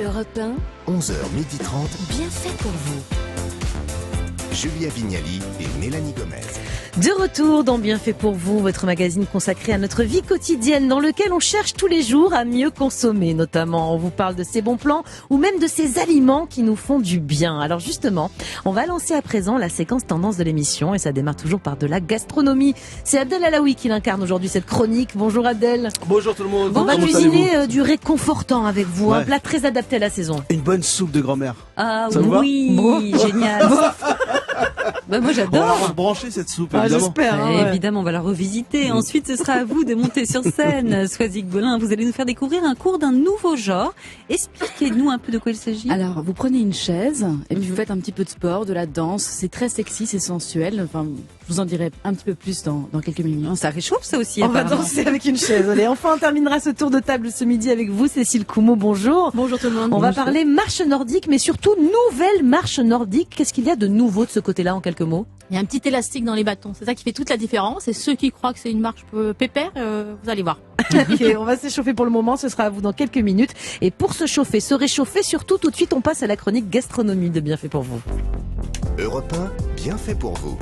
Europe 1, 11h30, bien fait pour vous. Julia Vignali et Mélanie Gomez. De retour dans Bien fait pour vous, votre magazine consacré à notre vie quotidienne dans lequel on cherche tous les jours à mieux consommer. Notamment, on vous parle de ces bons plans ou même de ces aliments qui nous font du bien. Alors justement, on va lancer à présent la séquence tendance de l'émission et ça démarre toujours par de la gastronomie. C'est Abdel Alaoui qui l'incarne aujourd'hui cette chronique. Bonjour Abdel. Bonjour tout le monde. On va cuisiner du réconfortant avec vous, un plat très adapté à la saison. Une bonne soupe de grand-mère. Ah ça oui, génial. Bah, moi j'adore. On va la rebrancher cette soupe, évidemment. J'espère. Évidemment, on va la revisiter. Ensuite, ce sera à vous de monter sur scène. Soisig Bolin, vous allez nous faire découvrir un cours d'un nouveau genre. Expliquez-nous un peu de quoi il s'agit. Alors, vous prenez une chaise et puis vous faites un petit peu de sport, de la danse. C'est très sexy, c'est sensuel. Enfin, je vous en dirai un petit peu plus dans quelques minutes. Ça réchauffe ça aussi. On va apparemment. danser avec une chaise. Allez, enfin, on terminera ce tour de table ce midi avec vous, Cécile Coumeau. Bonjour. Bonjour tout le monde. On va parler marche nordique, mais surtout nouvelle marche nordique. Qu'est-ce qu'il y a de nouveau de ce côté-là, en quelques mots? Il y a un petit élastique dans les bâtons, c'est ça qui fait toute la différence. Et ceux qui croient que c'est une marche pépère, vous allez voir. Ok, on va s'échauffer pour le moment, ce sera à vous dans quelques minutes. Et pour se chauffer, se réchauffer, surtout tout de suite, on passe à la chronique gastronomie de Bien fait pour vous. Europe 1, bien fait pour vous.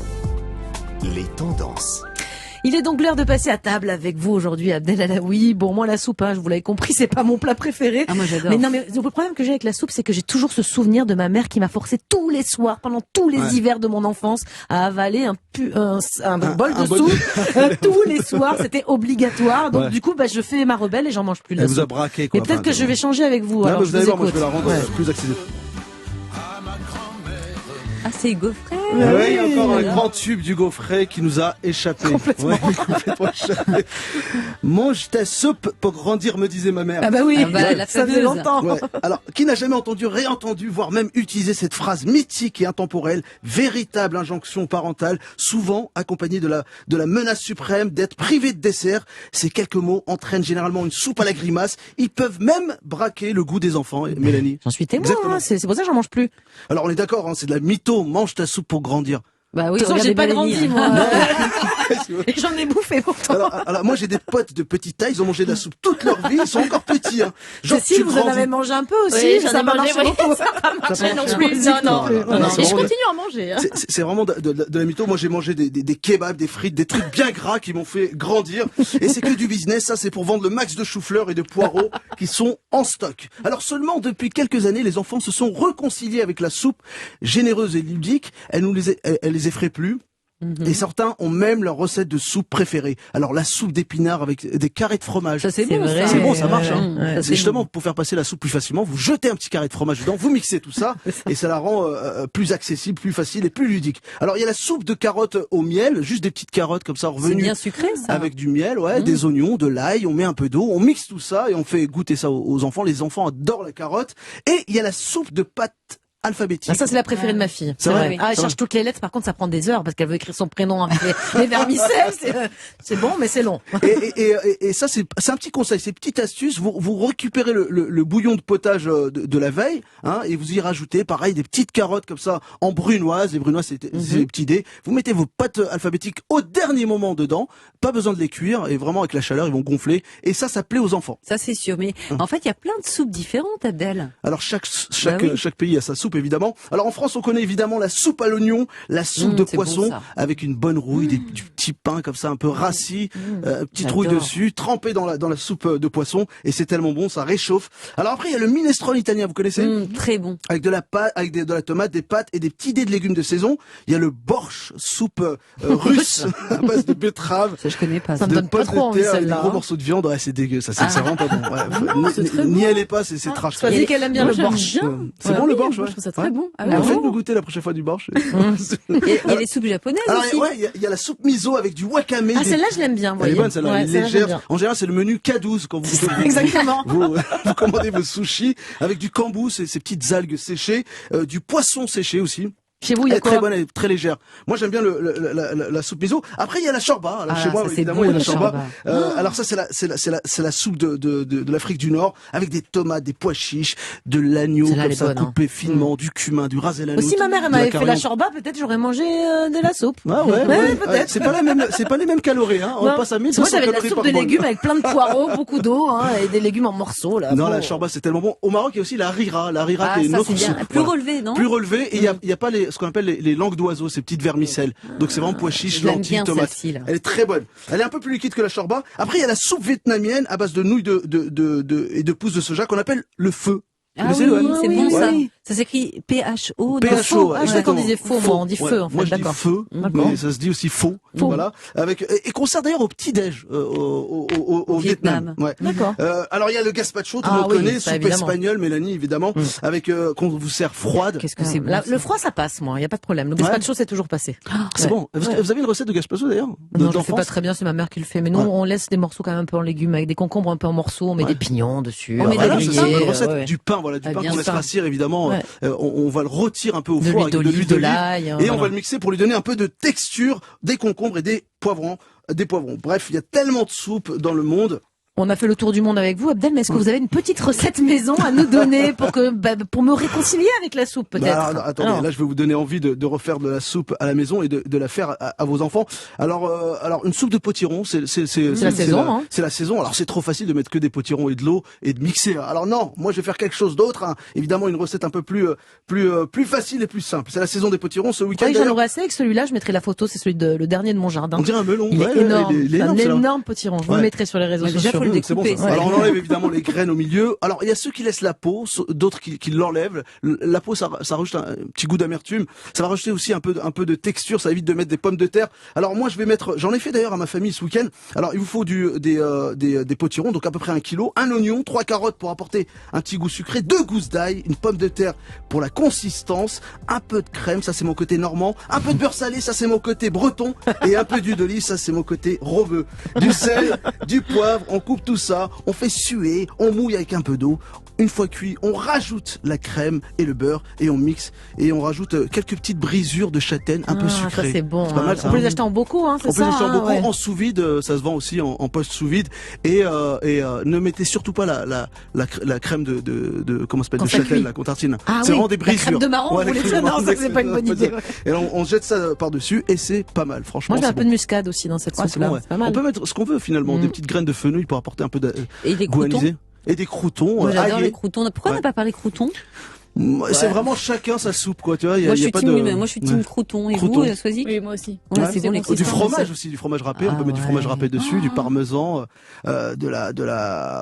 Les tendances. Il est donc l'heure de passer à table avec vous aujourd'hui, Abdel Alaoui. Bon, moi la soupe, je vous l'avez compris, c'est pas mon plat préféré. Ah, moi j'adore. Mais non, mais le problème que j'ai avec la soupe, c'est que j'ai toujours ce souvenir de ma mère qui m'a forcé tous les soirs, pendant tous les hivers de mon enfance, à avaler un bol de soupe. Tous les soirs, c'était obligatoire. Donc du coup, je fais ma rebelle et j'en mange plus de la Elle vous a soupe. braqué, quoi. Mais peut-être que je vais changer avec vous. Non, Alors, mais vous allez voir, moi je écoute. vais la rendre plus accessible. Ah, c'est gaufret. Oui, encore un grand tube du gaufret qui nous a échappé. Complètement. Complètement échappé. Mange ta soupe pour grandir, me disait ma mère. Ah bah oui, Ah bah, la ça faisait fameuse. longtemps. Ouais. Alors, qui n'a jamais entendu, réentendu, voire même utilisé cette phrase mythique et intemporelle, véritable injonction parentale, souvent accompagnée de la menace suprême d'être privé de dessert. Ces quelques mots entraînent généralement une soupe à la grimace. Ils peuvent même braquer le goût des enfants. Mélanie. J'en suis témoin, Exactement. c'est pour ça que j'en mange plus. Alors, on est d'accord, c'est de la mytho. Mange ta soupe pour grandir. Bah oui, De toute façon, regardez j'ai pas Mélanie. grandi, moi. Et j'en ai bouffé pourtant. Alors, moi, j'ai des potes de petite taille, ils ont mangé de la soupe toute leur vie, ils sont encore petits, hein. Genre, Cécile, tu vous en grandis. avez mangé un peu aussi, Oui, ça j'en ai n'a pas mangé, marché oui. beaucoup. Ça n'a pas marché non plus. Non, Non. c'est Et je vraiment- continue à manger. C'est vraiment de la mytho. Moi, j'ai mangé des kebabs, des frites, des trucs bien gras qui m'ont fait grandir. Et c'est que du business. Ça, c'est pour vendre le max de choux-fleurs et de poireaux qui sont en stock. Alors seulement depuis quelques années, les enfants se sont réconciliés avec la soupe généreuse et ludique. Elle les effraie plus. Et certains ont même leur recette de soupe préférée. Alors la soupe d'épinards avec des carrés de fromage. Ça c'est bon. vrai. C'est bon, ça marche. Ouais, Hein. ouais, C'est justement pour faire passer la soupe plus facilement, vous jetez un petit carré de fromage dedans, vous mixez tout ça, et ça la rend plus accessible, plus facile et plus ludique. Alors il y a la soupe de carottes au miel, juste des petites carottes comme ça C'est revenues bien sucré ça. avec du miel, des oignons, de l'ail, on met un peu d'eau, on mixe tout ça et on fait goûter ça aux enfants. Les enfants adorent la carotte. Et il y a la soupe de pâtes alphabétique. Ah, ça, c'est la préférée de ma fille. C'est vrai. Ah, elle cherche toutes les lettres. Par contre, ça prend des heures parce qu'elle veut écrire son prénom avec les vermicelles. C'est bon, mais c'est long. Et ça, c'est un petit conseil, c'est une petite astuce. Vous récupérez le bouillon de potage de la veille, et vous y rajoutez, pareil, des petites carottes comme ça en brunoise. Les brunoises, c'est des petits dés. Vous mettez vos pâtes alphabétiques au dernier moment dedans. Pas besoin de les cuire. Et vraiment, avec la chaleur, ils vont gonfler. Et ça plaît aux enfants. Ça c'est sûr. Mais en fait, il y a plein de soupes différentes, Abdel. Alors chaque oui. pays a sa soupe évidemment. Alors en France on connaît évidemment la soupe à l'oignon, la soupe de c'est poisson bon, ça. avec une bonne rouille, du petit pain comme ça un peu rassis, petite rouille J'adore. dessus, trempé dans la soupe de poisson et c'est tellement bon, ça réchauffe. Alors après il y a le minestrone italien, vous connaissez? Très bon. Avec de la pâte, avec de la tomate, des pâtes et des petits dés de légumes de saison. Il y a le borscht, soupe russe à base de betterave. Ça je connais pas. Ça me De donne pas pommes trop de envie, terre avec des celle-là, gros hein. morceaux de viande, ouais, c'est dégueu, ça c'est vraiment pas bon. Ouais, non, c'est très n'y bon. allez pas, c'est trash. Tu as dit qu'elle aime bien Moi, le j'aime borsch. bien. C'est bon le borsch, Moi, ouais. je trouve ça très bon. Ah, Ouais, oui. faites-nous goûter la prochaine fois du borsch. Et les soupes japonaises Alors, aussi. il y a la soupe miso avec du wakame. Ah, celle-là, je l'aime bien, Elle est voyez. bonne, celle-là, Ouais, elle est celle-là, j'aime légère. bien. En général, c'est le menu K12 quand Exactement. vous commandez vos sushis avec du kombu, ces petites algues séchées, du poisson séché aussi. Chez vous, il y Elle a est très quoi? bonne, elle est très légère. Moi, j'aime bien la soupe miso. Après, il y a la shorba. Alors, chez moi, ça, c'est évidemment, bon, il y a la la shorba. shorba. Alors ça, c'est la soupe de l'Afrique du Nord, avec des tomates, des pois chiches, de l'agneau, Celle-là, elle comme est ça, bonne, hein. coupé finement, du cumin, du ras el hanout. Aussi, ma mère, elle de la m'avait fait la coriandre. shorba, peut-être j'aurais mangé de la soupe. Ah ouais, peut-être. C'est pas les mêmes calories, hein. On Non. passe à Moi, 1500 j'avais de la calories soupe par de bol. légumes avec plein de poireaux, beaucoup d'eau, hein, et des légumes en morceaux, là. Non, Bon. la shorba, c'est tellement bon. Au Maroc, il y a aussi la rira. La rira, Ah, qui est une ça, autre c'est bien. soupe. Plus Voilà. relevé, non? Plus relevé, et il y a pas ce qu'on appelle les langues d'oiseaux, ces petites vermicelles. Donc c'est vraiment pois chiches, je l'aime lentilles, bien, tomates. celle-ci, là. Elle est très bonne. Elle est un peu plus liquide que la shorba. Après, il y a la soupe vietnamienne à base de nouilles et de pousses de soja qu'on appelle le feu. Vous Ah connaissez, oui, ouais c'est oui, bon, oui, ça. oui. Ça s'écrit PHO. PHO, non, Ah, je crois exactement. qu'on disait faux, moi, on dit feu, en fait, Moi, je dis d'accord. feu, D'accord. mais ça se dit aussi faux. Faux. Voilà. Et qu'on sert d'ailleurs au petit-déj, au Vietnam. Ouais. D'accord. Alors, il y a le gazpacho, tout le Ah monde oui, connaît, ça, soupe évidemment. espagnole, Mélanie, évidemment, avec, qu'on vous sert froide. Qu'est-ce que c'est bon, Là, ça. le froid, ça passe, moi, il y a pas de problème. Le gazpacho, c'est toujours passé. C'est Ouais. bon. Vous avez une recette de gazpacho, d'ailleurs? Non, je le fais d'enfance pas très bien, c'est ma mère qui le fait. Mais nous, Ouais. on laisse des morceaux quand même un peu en légumes, avec des concombres un peu en morceaux, on met des pignons dessus. On met Voilà, des c'est ça, grillés, une recette ouais. du pain, voilà, du Ah, pain bien qu'on laisse sûr. rassir, évidemment. Ouais. On va le rôtir un peu au De four l'huile avec de d'olive, l'huile de d'olive. l'ail. Et on va le mixer pour lui donner un peu de texture, des concombres et des poivrons. Bref, il y a tellement de soupes dans le monde. On a fait le tour du monde avec vous, Abdel, mais est-ce que vous avez une petite recette maison à nous donner pour me réconcilier avec la soupe, peut-être? Bah, alors, attendez, là je vais vous donner envie de refaire de la soupe à la maison et de la faire à vos enfants. Alors une soupe de potiron, c'est la saison, hein. C'est la saison. Alors c'est trop facile de mettre que des potirons et de l'eau et de mixer. Alors non, moi je vais faire quelque chose d'autre. Hein. Évidemment une recette un peu plus facile et plus simple. C'est la saison des potirons ce week-end. Oui, j'en d'ailleurs. aurais assez avec celui-là, je mettrai la photo, c'est le dernier de mon jardin. On dirait un melon. Il Ouais, est énorme, il est c'est un énorme, celui-là. énorme potiron. Je vous Ouais. le mettrai sur les réseaux Ouais, déjà, sociaux. faut le C'est bon, ça. découper, ça. Alors on enlève évidemment les graines au milieu. Alors il y a ceux qui laissent la peau, d'autres qui l'enlèvent. La peau ça rajoute un petit goût d'amertume. Ça va rajouter aussi un peu de texture. Ça évite de mettre des pommes de terre. Alors moi je vais mettre, j'en ai fait d'ailleurs à ma famille ce week-end. Alors il vous faut des potirons, donc à peu près 1 kilo, un oignon, 3 carottes pour apporter un petit goût sucré, 2 gousses d'ail, une pomme de terre pour la consistance, un peu de crème, ça c'est mon côté normand, un peu de beurre salé, ça c'est mon côté breton, et un peu d'huile d'olive, ça c'est mon côté roveux. Du sel, du poivre, on coupe tout ça, on fait suer, on mouille avec un peu d'eau. Une fois cuit, on rajoute la crème et le beurre et on mixe et on rajoute quelques petites brisures de châtaigne un peu sucrées. Ça c'est bon. C'est pas mal, ça. On peut les acheter en bocaux, hein, c'est On peut ça. les acheter en hein, beaucoup ouais. en sous-vide, ça se vend aussi en post sous-vide et ne mettez surtout pas la crème de comment ça s'appelle Quand de ça châtaigne cuit. la qu'on tartine. Ah c'est oui, vraiment des la brisures. crème de marron, Ouais, vous la voulez crème dire? de Non, ça, c'est pas une bonne idée. Et là, on jette ça par-dessus et c'est pas mal, franchement. Moi, je mets un c'est peu bon. de muscade aussi dans cette Ouais, c'est soupe-là. bon, ouais. C'est pas mal. On peut mettre ce qu'on veut finalement, des petites graines de fenouil pour apporter un peu de Et des goût croutons. anisé. Et des croutons Moi, j'adore aillés. les croutons. Pourquoi on n'a pas parlé croutons? C'est vraiment chacun sa soupe, quoi. Tu vois, Moi, je y a suis pas team, de. moi, je suis team Ouais. crouton. Et Crouton. vous, Soisy? Oui, moi aussi. Ouais, Ouais, c'est bon, les Du croutons. fromage aussi, du fromage râpé. On peut mettre du fromage râpé dessus, du parmesan,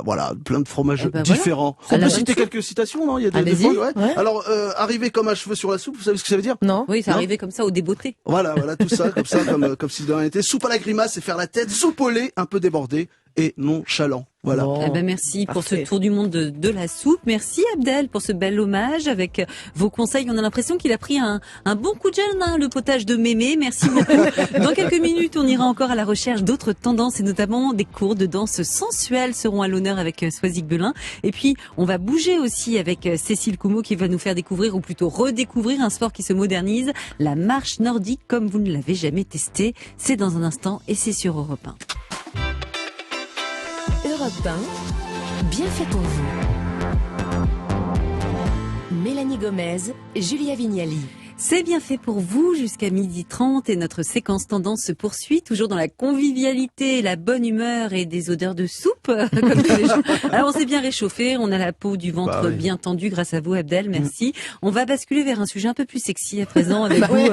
voilà, plein de fromages Eh ben différents. À On la peut bonne citer soupe. quelques citations, non? Il y a des Allez-y, fois, ouais. ouais. Alors, arriver comme un cheveu sur la soupe, vous savez ce que ça veut dire? Non? Oui, c'est Non. arrivé comme ça au débeauté. Voilà, tout ça, comme si de rien n'était. Soupe à la grimace, c'est faire la tête. Soupe au lait, un peu débordé et nonchalant. Voilà. Bon. Eh ben, merci pour Parfait. ce tour du monde de la soupe. Merci Abdel pour ce bel hommage avec vos conseils. On a l'impression qu'il a pris un bon coup de gel, hein, le potage de mémé. Merci beaucoup. Dans quelques minutes, on ira encore à la recherche d'autres tendances et notamment des cours de danse sensuelle seront à l'honneur avec Soisig Belin. Et puis, on va bouger aussi avec Cécile Coumeau qui va nous faire découvrir ou plutôt redécouvrir un sport qui se modernise, la marche nordique comme vous ne l'avez jamais testé. C'est dans un instant et c'est sur Europe 1. Europe 1, bien fait pour vous. Mélanie Gomez, Julia Vignali. C'est bien fait pour vous jusqu'à 12h30 et notre séquence tendance se poursuit toujours dans la convivialité, la bonne humeur et des odeurs de soupe comme tous les jours. Alors on s'est bien réchauffé, on a la peau du ventre Bah oui. bien tendue grâce à vous Abdel, merci. On va basculer vers un sujet un peu plus sexy à présent avec vous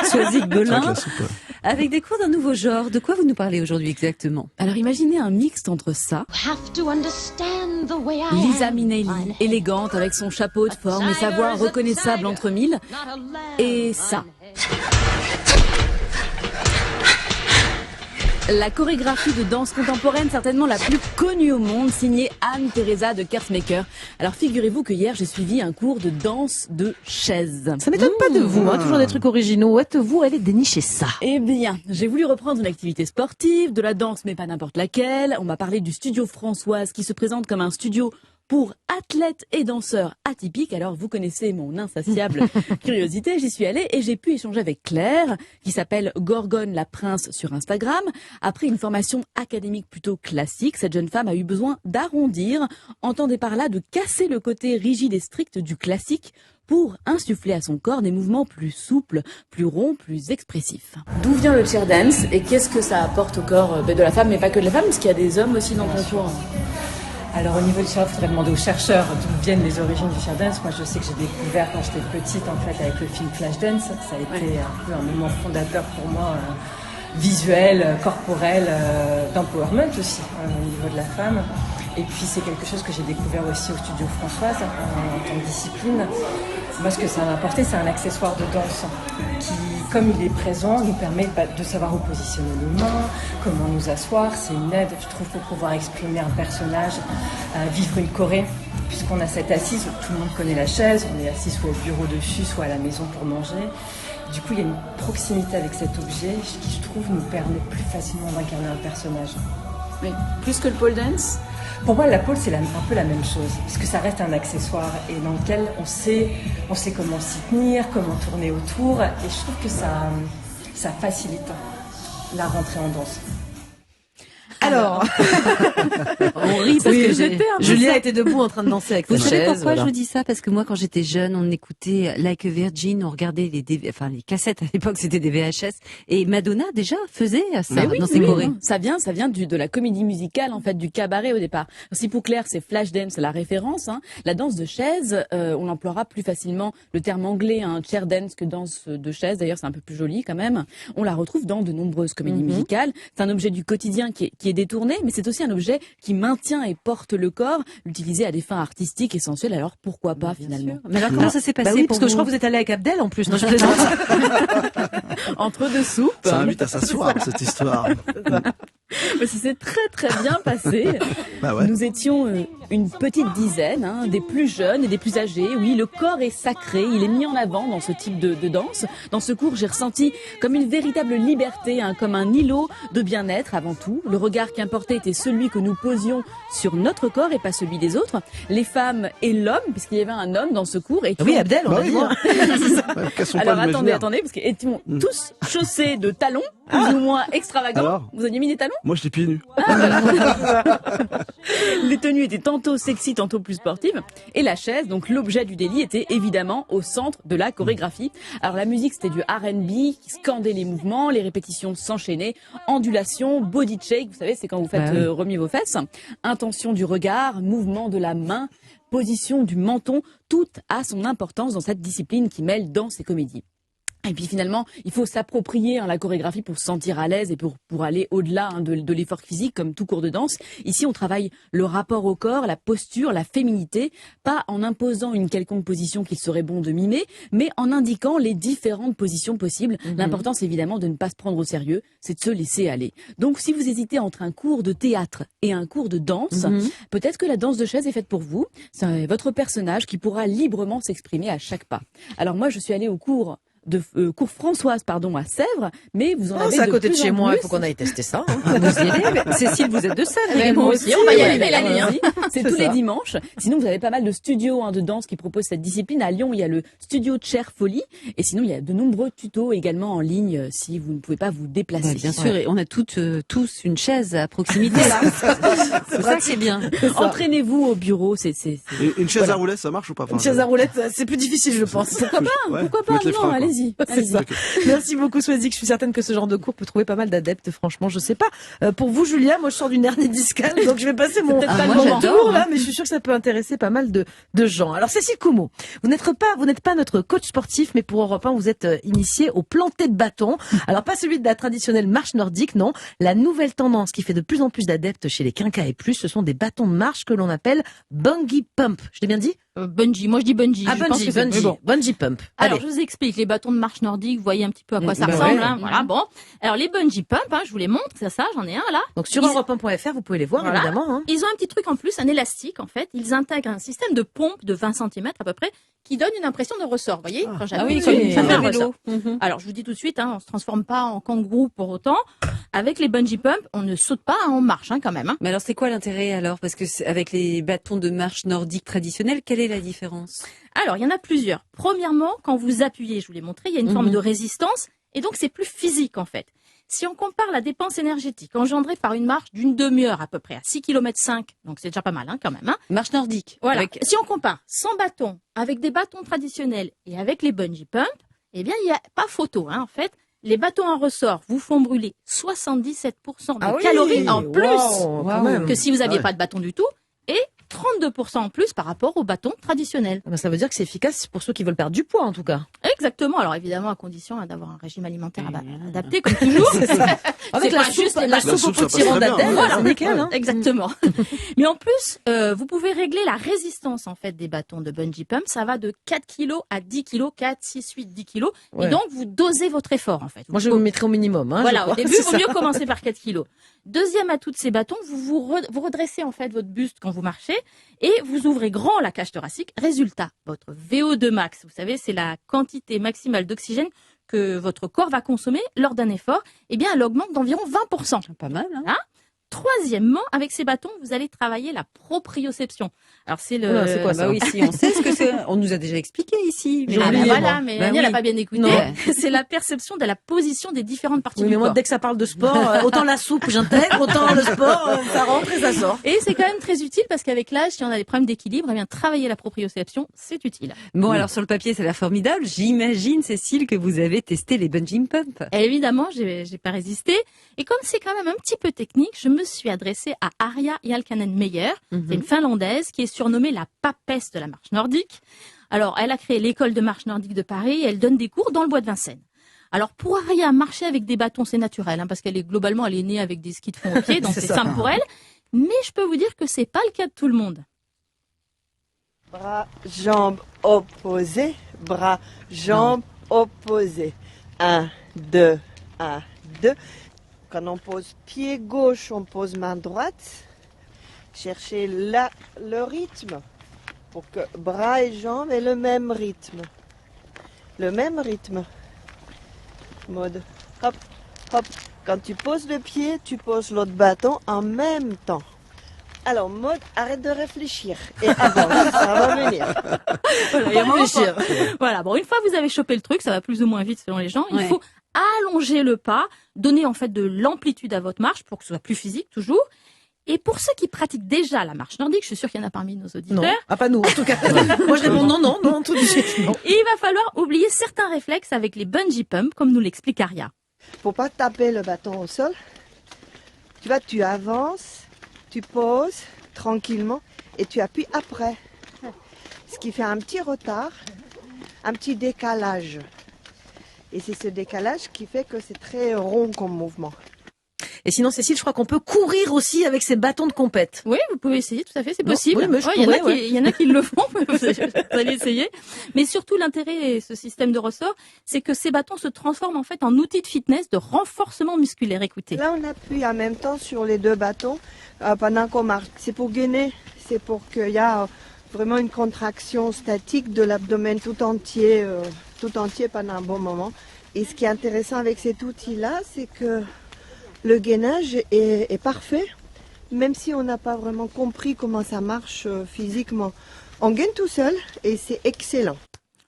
Soisig Belin, Avec la soupe, ouais. avec des cours d'un nouveau genre. De quoi vous nous parlez aujourd'hui exactement? Alors imaginez un mixte entre ça, Lisa Minnelli, élégante avec son chapeau de forme et sa voix reconnaissable entre mille, et ça. La chorégraphie de danse contemporaine certainement la plus connue au monde, signée Anne-Theresa de Kersmaker. Alors figurez-vous que hier j'ai suivi un cours de danse de chaise. Ça m'étonne pas de vous, hein, toujours des trucs originaux. Où êtes-vous allez dénicher ça? Eh bien, j'ai voulu reprendre une activité sportive, de la danse mais pas n'importe laquelle. On m'a parlé du studio Françoise qui se présente comme un studio pour athlètes et danseurs atypiques. Alors vous connaissez mon insatiable curiosité, j'y suis allée et j'ai pu échanger avec Claire, qui s'appelle Gorgone la Prince sur Instagram. Après une formation académique plutôt classique, cette jeune femme a eu besoin d'arrondir, entendez par là de casser le côté rigide et strict du classique pour insuffler à son corps des mouvements plus souples, plus ronds, plus expressifs. D'où vient le chair dance et qu'est-ce que ça apporte au corps de la femme, mais pas que de la femme, parce qu'il y a des hommes aussi dans ton cours. Alors au niveau du chair, il faudrait demander aux chercheurs d'où viennent les origines du chair dance. Moi je sais que j'ai découvert quand j'étais petite en fait avec le film Flashdance. Ça a été un peu un moment fondateur pour moi, visuel, corporel, d'empowerment aussi au niveau de la femme. Et puis c'est quelque chose que j'ai découvert aussi au studio Françoise en tant que discipline. Moi ce que ça m'a apporté, c'est un accessoire de danse qui, comme il est présent, nous permet de savoir où positionner nos mains, comment nous asseoir. C'est une aide, je trouve, pour pouvoir exprimer un personnage, vivre une choré, puisqu'on a cette assise, tout le monde connaît la chaise, on est assis soit au bureau dessus, soit à la maison pour manger. Du coup, il y a une proximité avec cet objet qui, je trouve, nous permet plus facilement d'incarner un personnage. Oui, plus que le pole dance. Pour moi, la pole, c'est un peu la même chose, puisque ça reste un accessoire et dans lequel on sait comment s'y tenir, comment tourner autour, et je trouve que ça facilite la rentrée en danse. Alors, on rit parce que Julia était debout en train de danser avec sa Vous savez chaise. pourquoi je vous dis ça? Parce que moi, quand j'étais jeune, on écoutait Like a Virgin, on regardait les cassettes à l'époque, c'était des VHS, et Madonna déjà faisait ça dans ses chorés. Ça vient de la comédie musicale, en fait, du cabaret au départ. Si pour Claire, c'est Flashdance, la référence, hein. La danse de chaise, on emploiera plus facilement le terme anglais, chair dance, que danse de chaise. D'ailleurs, c'est un peu plus joli quand même. On la retrouve dans de nombreuses comédies musicales. C'est un objet du quotidien qui est détourné, mais c'est aussi un objet qui maintient et porte le corps, l'utiliser à des fins artistiques et sensuelles. Alors pourquoi pas finalement? Mais alors comment ça s'est passé Oui, pour parce que vous? je crois que vous êtes allé avec Abdel en plus. Non, je plaisante. Entre deux soupes. Ça invite à s'asseoir, cette histoire. Ça s'est très très bien passé. Bah ouais. Nous étions une petite dizaine, des plus jeunes et des plus âgés. Oui, le corps est sacré, il est mis en avant dans ce type de danse. Dans ce cours, j'ai ressenti comme une véritable liberté, comme un îlot de bien-être avant tout. Le regard qui importait était celui que nous posions sur notre corps et pas celui des autres. Les femmes et l'homme, puisqu'il y avait un homme dans ce cours. Et Oui, Abdel, on va dire. Alors attendez, parce qu'ils étions tous chaussés de talons, plus ou moins extravagants. Alors vous aviez mis des talons? Moi, j'étais pieds nus. Les tenues étaient tantôt sexy, tantôt plus sportives. Et la chaise, donc l'objet du délit, était évidemment au centre de la chorégraphie. Alors la musique, c'était du R&B qui scandait les mouvements, les répétitions s'enchaînaient, ondulation, body shake, vous savez, c'est quand vous faites remuer vos fesses, intention du regard, mouvement de la main, position du menton, tout a son importance dans cette discipline qui mêle danse et comédie. Et puis finalement, il faut s'approprier la chorégraphie pour se sentir à l'aise et pour aller au-delà de l'effort physique, comme tout cours de danse. Ici, on travaille le rapport au corps, la posture, la féminité, pas en imposant une quelconque position qu'il serait bon de mimer, mais en indiquant les différentes positions possibles. L'important, c'est évidemment de ne pas se prendre au sérieux, c'est de se laisser aller. Donc, si vous hésitez entre un cours de théâtre et un cours de danse, peut-être que la danse de chaise est faite pour vous. C'est votre personnage qui pourra librement s'exprimer à chaque pas. Alors moi, je suis allée au cours Françoise, à Sèvres, mais vous en avez c'est à de côté de plus chez en moi, il plus. faut qu'on aille tester ça. Vous y allez? Cécile, vous êtes de Sèvres. Moi aussi, on va y aller, Mélanie. C'est tous ça. les dimanches. Sinon, vous avez pas mal de studios de danse qui proposent cette discipline. À Lyon, il y a le studio Chair Folie. Et sinon, il y a de nombreux tutos également en ligne si vous ne pouvez pas vous déplacer. Bien sûr, et on a tous une chaise à proximité. C'est ça qui est bien. Entraînez-vous au bureau. C'est Et une chaise à roulettes, ça marche ou pas? Une chaise à roulettes, c'est plus difficile, je pense. Pourquoi pas? Non, allez-y. Merci beaucoup, Swazik. Je suis certaine que ce genre de cours peut trouver pas mal d'adeptes. Franchement, je sais pas. Pour vous, Julia, moi, je sors d'une hernie discale, donc je vais passer mon moi, tour là, mais je suis sûre que ça peut intéresser pas mal de gens. Alors, Cécile Coumeau, vous n'êtes pas notre coach sportif, mais pour Europe 1, vous êtes initiée au planté de bâton. Alors, pas celui de la traditionnelle marche nordique, non. La nouvelle tendance qui fait de plus en plus d'adeptes chez les quinquas et plus, ce sont des bâtons de marche que l'on appelle bungee pump. Je l'ai bien dit? Bungee, moi je dis bungee. Ah, je pense bungee, que c'est- mais bungee, bon. bungee pump. Alors, Allez. je vous explique, les bâtons de marche nordique, vous voyez un petit peu à quoi ça bah ressemble. ouais. Hein, voilà, bon. Alors, les bungee pump, je vous les montre, c'est ça, j'en ai un là. Donc sur Ils- europe1.fr, vous pouvez les voir, Voilà. évidemment. Hein. Ils ont un petit truc en plus, un élastique en fait. Ils intègrent un système de pompe de 20 cm à peu près qui donne une impression de ressort. Vous voyez, quand Ah j'appuie, oui, comme c'est ça fait un un ressort. vélo. Mhm. Alors, je vous dis tout de suite, on se transforme pas en kangourou pour autant. Avec les bungee pump, on ne saute pas, on marche quand même. Mais alors, c'est quoi l'intérêt alors? Parce que avec les bâtons de marche nordique traditionnels, quelle est la différence? Alors, il y en a plusieurs. Premièrement, quand vous appuyez, je vous l'ai montré, il y a une forme de résistance et donc c'est plus physique en fait. Si on compare la dépense énergétique engendrée par une marche d'une demi-heure à peu près à 6,5 km, donc c'est déjà pas mal quand même. Marche nordique. Voilà. Avec- Si on compare sans bâton avec des bâtons traditionnels et avec les bungee pump, eh bien, il n'y a pas photo en fait. Les bâtons en ressort vous font brûler 77% de calories en plus Wow, quand même. que si vous n'aviez Ouais. pas de bâton du tout et 32% en plus par rapport au bâton traditionnel. Ah ben, ça veut dire que c'est efficace pour ceux qui veulent perdre du poids, en tout cas. Exactement. Alors évidemment, à condition d'avoir un régime alimentaire adapté, comme toujours. Avec C'est la pas soupe, juste la la soupe au soupe, ça passe potiron très bien. d'Adèle, Voilà. c'est nickel. Hein. Exactement. Mais en plus, vous pouvez régler la résistance en fait des bâtons de bungee pump. Ça va de 4 kg à 10 kg, 4, 6, 8, 10 kg. Ouais. Et donc, vous dosez votre effort en fait. Moi, je me mettrai au minimum. Hein, je Voilà, crois. au début, C'est il vaut ça. mieux commencer par 4 kilos. Deuxième atout de ces bâtons, vous redressez en fait votre buste quand vous marchez et vous ouvrez grand la cage thoracique. Résultat, votre VO2 max, vous savez, c'est la quantité maximale d'oxygène que votre corps va consommer lors d'un effort. Eh bien, elle augmente d'environ 20%. Pas mal, hein? Troisièmement, avec ces bâtons, vous allez travailler la proprioception. Alors, c'est le... Oula, c'est quoi ça Bah oui, si on sait ce que c'est. On nous a déjà expliqué ici. J'ai Ah, oublié, bah moi. voilà, mais Bah Daniel n'a oui. pas bien écouté. Non. C'est la perception de la position des différentes parties Oui, du mais moi, corps. dès que ça parle de sport, autant la soupe, j'intègre, autant le sport, ça rentre et ça sort. Et c'est quand même très utile parce qu'avec l'âge, si on a des problèmes d'équilibre, eh bien, travailler la proprioception, c'est utile. Bon, alors sur le papier, ça a l'air formidable. J'imagine, Cécile, que vous avez testé les bungee pump. Et évidemment, j'ai pas résisté. Et comme c'est quand même un petit peu technique, je me suis adressée à Arja Jalkanen-Meyer. C'est une Finlandaise qui est surnommée la papesse de la marche nordique. Alors, elle a créé l'école de marche nordique de Paris et elle donne des cours dans le bois de Vincennes. Alors, pour Arja, marcher avec des bâtons, c'est naturel, parce qu'elle est globalement, elle est née avec des skis de fond au pied, donc C'est c'est ça. simple pour elle. Mais je peux vous dire que c'est pas le cas de tout le monde. Bras, jambes opposées, bras, jambes opposées. 1, 2, 1, 2. Quand on pose pied gauche, on pose main droite. Cherchez là le rythme pour que bras et jambes aient le même rythme. Le même rythme. Mode hop, hop. Quand tu poses le pied, tu poses l'autre bâton en même temps. Alors, mode, arrête de réfléchir et avance, ça va venir. Voilà, Pas réfléchir. Voilà, bon, une fois que vous avez chopé le truc, ça va plus ou moins vite selon les gens, il Ouais. faut allonger le pas, donner en fait de l'amplitude à votre marche pour que ce soit plus physique toujours. Et pour ceux qui pratiquent déjà la marche nordique, je suis sûre qu'il y en a parmi nos auditeurs, Non, ah, pas nous, en tout cas. Moi, je réponds non, tout de suite. Non. il va falloir oublier certains réflexes avec les bungee pump, comme nous l'explique Arja. Faut pas taper le bâton au sol. Tu vois, tu avances, tu poses tranquillement et tu appuies après. Ce qui fait un petit retard, un petit décalage. Et c'est ce décalage qui fait que c'est très rond comme mouvement. Et sinon, Cécile, je crois qu'on peut courir aussi avec ces bâtons de compète. Oui, vous pouvez essayer, tout à fait, c'est Non, possible. oui, mais je Ouais, il y en a pourrais, qui- il y en a qui le font, vous allez essayer. Mais surtout, l'intérêt de ce système de ressort, c'est que ces bâtons se transforment en fait en outils de fitness, de renforcement musculaire. Écoutez. Là, on appuie en même temps sur les deux bâtons pendant qu'on marche. C'est pour gainer, c'est pour qu'il y a vraiment une contraction statique de l'abdomen tout entier pendant un bon moment. Et ce qui est intéressant avec cet outil-là, c'est que le gainage est parfait, même si on n'a pas vraiment compris comment ça marche physiquement. On gagne tout seul et c'est excellent.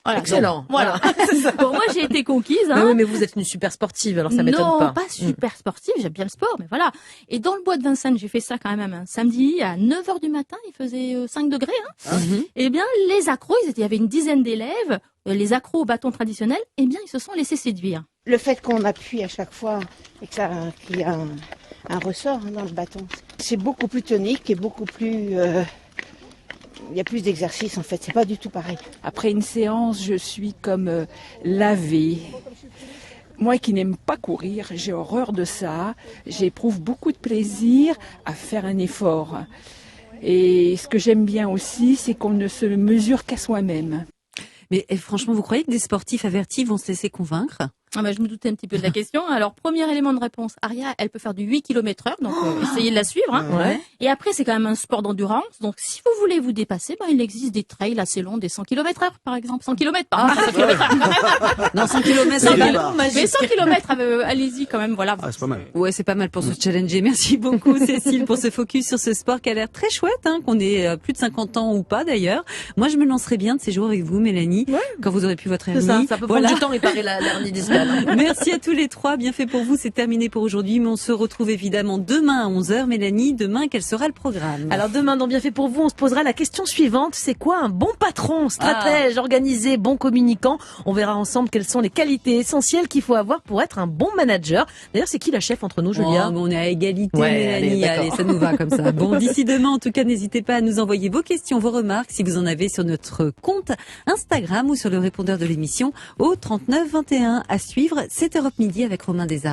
Voilà. Excellent. Voilà. Bon, moi, j'ai été conquise. Ah Hein. oui, mais vous êtes une super sportive, alors ça m'étonne Non, pas. pas super sportive, j'aime bien le sport, mais voilà. Et dans le bois de Vincennes, j'ai fait ça quand même un samedi à 9h du matin, il faisait 5 degrés. Hein. Eh bien, les accros, il y avait une dizaine d'élèves, les accros au bâton traditionnel, eh bien, ils se sont laissés séduire. Le fait qu'on appuie à chaque fois et qu'il y a un ressort dans le bâton, c'est beaucoup plus tonique et beaucoup plus... il y a plus d'exercice en fait, c'est pas du tout pareil. Après une séance, je suis comme lavée. Moi qui n'aime pas courir, j'ai horreur de ça. J'éprouve beaucoup de plaisir à faire un effort. Et ce que j'aime bien aussi, c'est qu'on ne se mesure qu'à soi-même. Mais franchement, vous croyez que des sportifs avertis vont se laisser convaincre ? Je me doutais un petit peu de la question. Alors, premier élément de réponse, Aria, elle peut faire du 8 km/h, donc essayez de la suivre. Hein. Ouais. Et après, c'est quand même un sport d'endurance, donc si vous voulez vous dépasser, il existe des trails assez longs, des 100 km/h par exemple. 100 km par 100 km/h. Non, 100 km, c'est c'est bien. Mais 100 km, allez-y quand même, voilà. Ah, c'est pas mal. Ouais, c'est pas mal pour se challenger. Merci beaucoup Cécile pour ce focus sur ce sport qui a l'air très chouette, hein, qu'on ait plus de 50 ans ou pas d'ailleurs. Moi, je me lancerai bien de ces jours avec vous, Mélanie, quand vous aurez pu votre hernie. Ça peut prendre du temps réparer l'hernie discale. Merci à tous les trois. Bien fait pour vous. C'est terminé pour aujourd'hui, mais on se retrouve évidemment demain à 11h. Mélanie, demain, quel sera le programme? Alors demain, dans Bien fait pour vous, on se posera la question suivante. C'est quoi un bon patron, stratège, organisé, bon communicant? On verra ensemble quelles sont les qualités essentielles qu'il faut avoir pour être un bon manager. D'ailleurs, c'est qui la chef entre nous, Julia? On est à égalité, Ouais, Mélanie. Allez, ça nous va comme ça. Bon, d'ici demain, en tout cas, n'hésitez pas à nous envoyer vos questions, vos remarques, si vous en avez sur notre compte Instagram ou sur le répondeur de l'émission au 39 21. À suivre, c'est Europe Midi avec Romain Desarts.